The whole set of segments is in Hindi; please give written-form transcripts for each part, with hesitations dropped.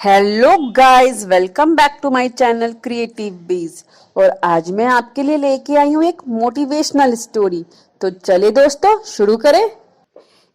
Hello guys, welcome back to my channel creative बीज। और आज मैं आपके लिए लेके आई हूँ एक मोटिवेशनल स्टोरी। तो चले दोस्तों, शुरू करें।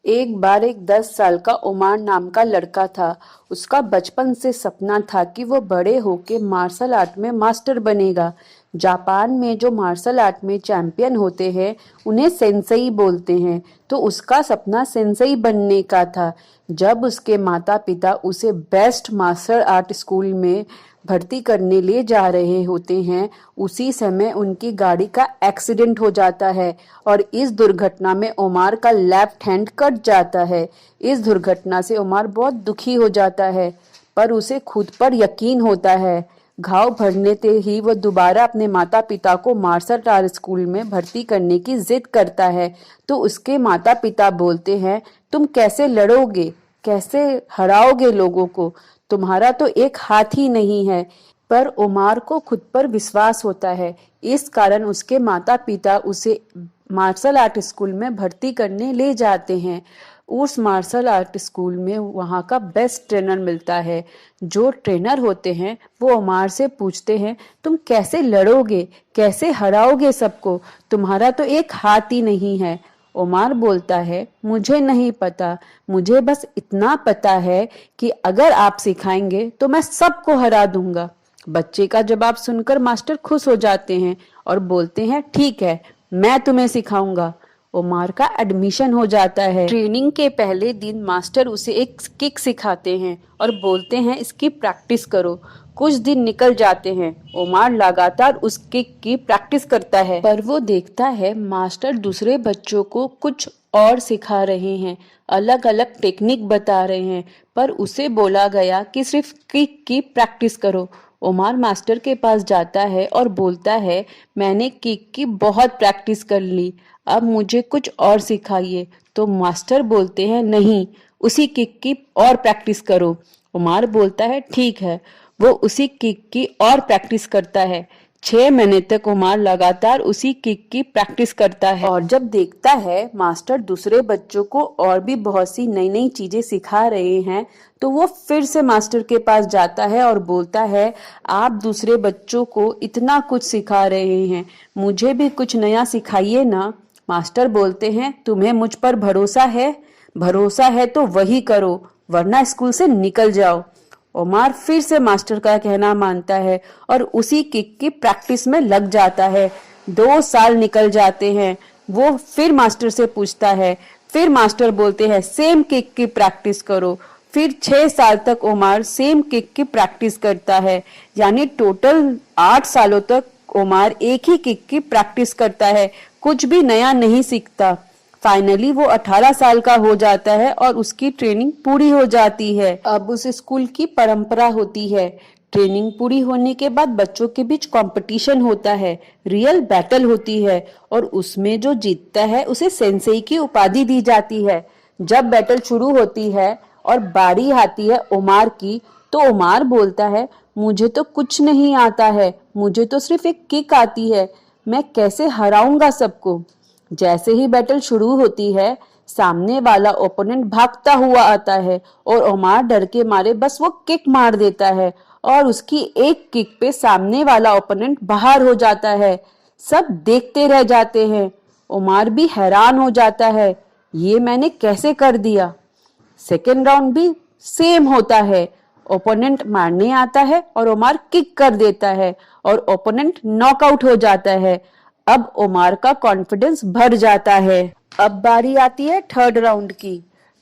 एक बार एक 10 साल का उमार नाम का लड़का था। उसका बचपन से सपना था कि वो बड़े होके मार्शल आर्ट में मास्टर बनेगा। जापान में जो मार्शल आर्ट में चैंपियन होते हैं उन्हें सेंसेई बोलते हैं। तो उसका सपना सेंसेई बनने का था। जब उसके माता पिता उसे बेस्ट मार्शल आर्ट स्कूल में भर्ती करने ले जा रहे होते हैं, उसी समय उनकी गाड़ी का एक्सीडेंट हो जाता है और इस दुर्घटना में उमार का लेफ्ट हैंड कट जाता है। इस दुर्घटना से उमार बहुत दुखी हो जाता है, पर उसे खुद पर यकीन होता है। घाव भरने ते ही वह दोबारा अपने माता पिता को मार्शल आर्ट स्कूल में भर्ती करने की जिद करता है। तो उसके माता पिता बोलते हैं, तुम कैसे लड़ोगे, कैसे हराओगे लोगों को, तुम्हारा तो एक हाथ ही नहीं है। पर उमार को खुद पर विश्वास होता है। इस कारण उसके माता पिता उसे मार्शल आर्ट स्कूल में भर्ती करने ले जाते हैं। उस मार्शल आर्ट स्कूल में वहाँ का बेस्ट ट्रेनर मिलता है। जो ट्रेनर होते हैं वो उमार से पूछते हैं, तुम कैसे लड़ोगे, कैसे हराओगे सबको, तुम्हारा तो एक हाथ ही नहीं है। उमार बोलता है, मुझे नहीं पता, मुझे बस इतना पता है कि अगर आप सिखाएंगे तो मैं सबको हरा दूंगा। बच्चे का जवाब सुनकर मास्टर खुश हो जाते हैं और बोलते हैं, ठीक है, मैं तुम्हें सिखाऊंगा। उमार का एडमिशन हो जाता है। ट्रेनिंग के पहले दिन मास्टर उसे एक किक सिखाते हैं और बोलते हैं, इसकी प्रैक्टिस करो। कुछ दिन निकल जाते हैं। उमार लगातार उस किक की प्रैक्टिस करता है, पर वो देखता है मास्टर दूसरे बच्चों को कुछ और सिखा रहे हैं, अलग अलग टेक्निक बता रहे हैं, पर उसे बोला गया कि सिर्फ किक की प्रैक्टिस करो। उमार मास्टर के पास जाता है और बोलता है, मैंने किक की बहुत प्रैक्टिस कर ली, अब मुझे कुछ और सिखाइए। तो मास्टर बोलते हैं, नहीं, उसी किक की और प्रैक्टिस करो। उमार बोलता है, ठीक है। वो उसी किक की और प्रैक्टिस करता है। 6 महीने तक उमार लगातार उसी किक की प्रैक्टिस करता है और जब देखता है मास्टर दूसरे बच्चों को और भी बहुत सी नई नई चीजें सिखा रहे हैं, तो वो फिर से मास्टर के पास जाता है और बोलता है, आप दूसरे बच्चों को इतना कुछ सिखा रहे हैं, मुझे भी कुछ नया सिखाइए ना। मास्टर बोलते हैं, तुम्हें मुझ पर भरोसा है? भरोसा है तो वही करो, वरना स्कूल से निकल जाओ। उमार फिर से मास्टर का कहना मानता है और उसी किक की प्रैक्टिस में लग जाता है। 2 साल निकल जाते हैं। वो फिर मास्टर से पूछता है, फिर मास्टर बोलते हैं, सेम किक की प्रैक्टिस करो। फिर 6 साल तक उमार सेम किक की प्रैक्टिस करता है, यानी टोटल 8 सालों तक उमार एक ही किक की प्रैक्टिस करता है, कुछ भी नया नहीं सीखता। फाइनली वो 18 साल का हो जाता है और उसकी ट्रेनिंग पूरी हो जाती है। अब उस स्कूल की परंपरा होती है, ट्रेनिंग पूरी होने के बाद बच्चों के बीच कंपटीशन होता है, रियल बैटल होती है और उसमें जो जीतता है उसे सेंसेई की उपाधि दी जाती है। जब बैटल शुरू होती है और बारी आती है उमार की, तो उमार बोलता है, मुझे तो कुछ नहीं आता है, मुझे तो सिर्फ एक किक आती है, मैं कैसे हराऊंगा सबको। जैसे ही बैटल शुरू होती है, सामने वाला ओपोनेंट भागता हुआ आता है और उमार डर के मारे बस वो किक मार देता है और उसकी एक किक पे सामने वाला ओपोनेंट बाहर हो जाता है। सब देखते रह जाते हैं। उमार भी हैरान हो जाता है, ये मैंने कैसे कर दिया। सेकेंड राउंड भी सेम होता है। ओपोनेंट मारने आता है और उमार किक कर देता है और ओपोनेंट नॉकआउट हो जाता है। अब उमार का कॉन्फिडेंस भर जाता है। अब बारी आती है थर्ड राउंड की।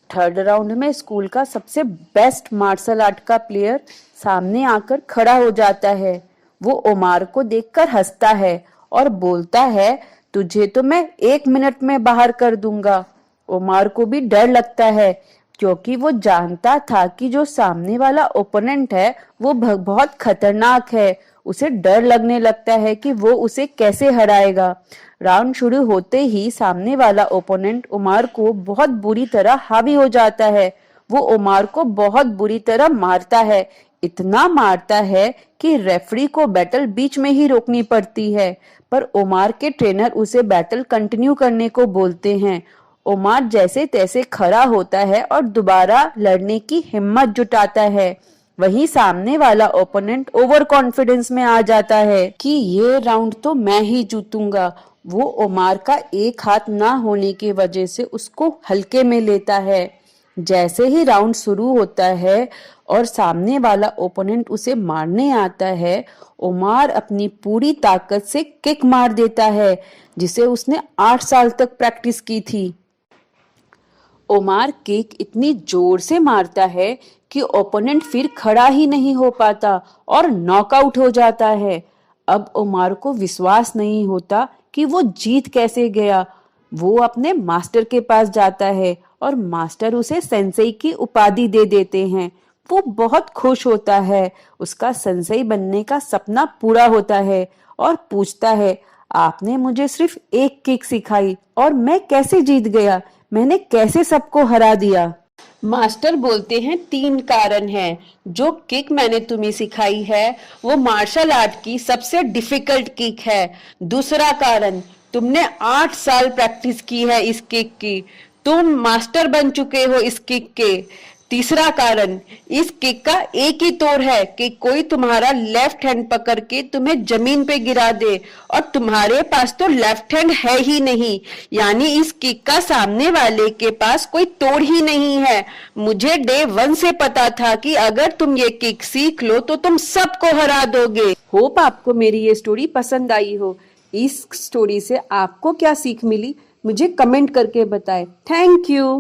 थर्ड राउंड में स्कूल का सबसे बेस्ट मार्शल आर्ट का प्लेयर सामने आकर खड़ा हो जाता है। वो उमार को देखकर हंसता है और बोलता है, तुझे तो मैं 1 मिनट में बाहर कर दूंगा। उमार को भी डर लगता है, क्योंकि वो जानता था कि जो सामने वाला ओपोनेंट है वो बहुत खतरनाक है। उसे डर लगने लगता है कि वो उसे कैसे हराएगा। राउंड शुरू होते ही सामने वाला ओपोनेंट उमार को बहुत बुरी तरह हावी हो जाता है। वो उमार को बहुत बुरी तरह मारता है, इतना मारता है कि रेफरी को बैटल बीच में ही रोकनी पड़ती है। पर उमार के ट्रेनर उसे बैटल कंटिन्यू करने को बोलते हैं। उमार जैसे तैसे खड़ा होता है और दोबारा लड़ने की हिम्मत जुटाता है। वहीं सामने वाला ओपोनेंट ओवर कॉन्फिडेंस में आ जाता है कि ये राउंड तो मैं ही जीतूंगा। वो ओमार का एक हाथ ना होने की वजह से उसको हल्के में लेता है। जैसे ही राउंड शुरू होता है और सामने वाला ओपोनेंट उसे मारने आता है, ओमार अपनी पूरी ताकत से किक मार देता है जिसे उसने 8 साल तक प्रैक्टिस की थी। ओमार किक इतनी जोर से मारता है कि ओपोनेंट फिर खड़ा ही नहीं हो पाता और नॉकआउट हो जाता है। अब ओमार को विश्वास नहीं होता कि वो जीत कैसे गया। वो अपने मास्टर के पास जाता है और मास्टर उसे सेंसेई की उपाधि दे देते हैं। वो बहुत खुश होता है, उसका सेंसेई बनने का सपना पूरा होता है और पूछता है, आपने मुझे सिर्फ एक किक सिखाई और मैं कैसे जीत गया? मैंने कैसे सबको हरा दिया? मास्टर बोलते हैं 3 कारण हैं। जो किक मैंने तुम्हें सिखाई है वो मार्शल आर्ट की सबसे डिफिकल्ट किक है। दूसरा कारण, तुमने 8 साल प्रैक्टिस की है इस किक की, तुम मास्टर बन चुके हो इस किक के। तीसरा कारण, इस किक का एक ही तोड़ है कि कोई तुम्हारा लेफ्ट हैंड पकड़ के तुम्हें जमीन पे गिरा दे और तुम्हारे पास तो लेफ्ट हैंड है ही नहीं, यानी इस किक का सामने वाले के पास कोई तोड़ ही नहीं है। मुझे डे 1 से पता था कि अगर तुम ये किक सीख लो तो तुम सबको हरा दोगे। होप आपको मेरी ये स्टोरी पसंद आई हो। इस स्टोरी से आपको क्या सीख मिली मुझे कमेंट करके बताएं। Thank you.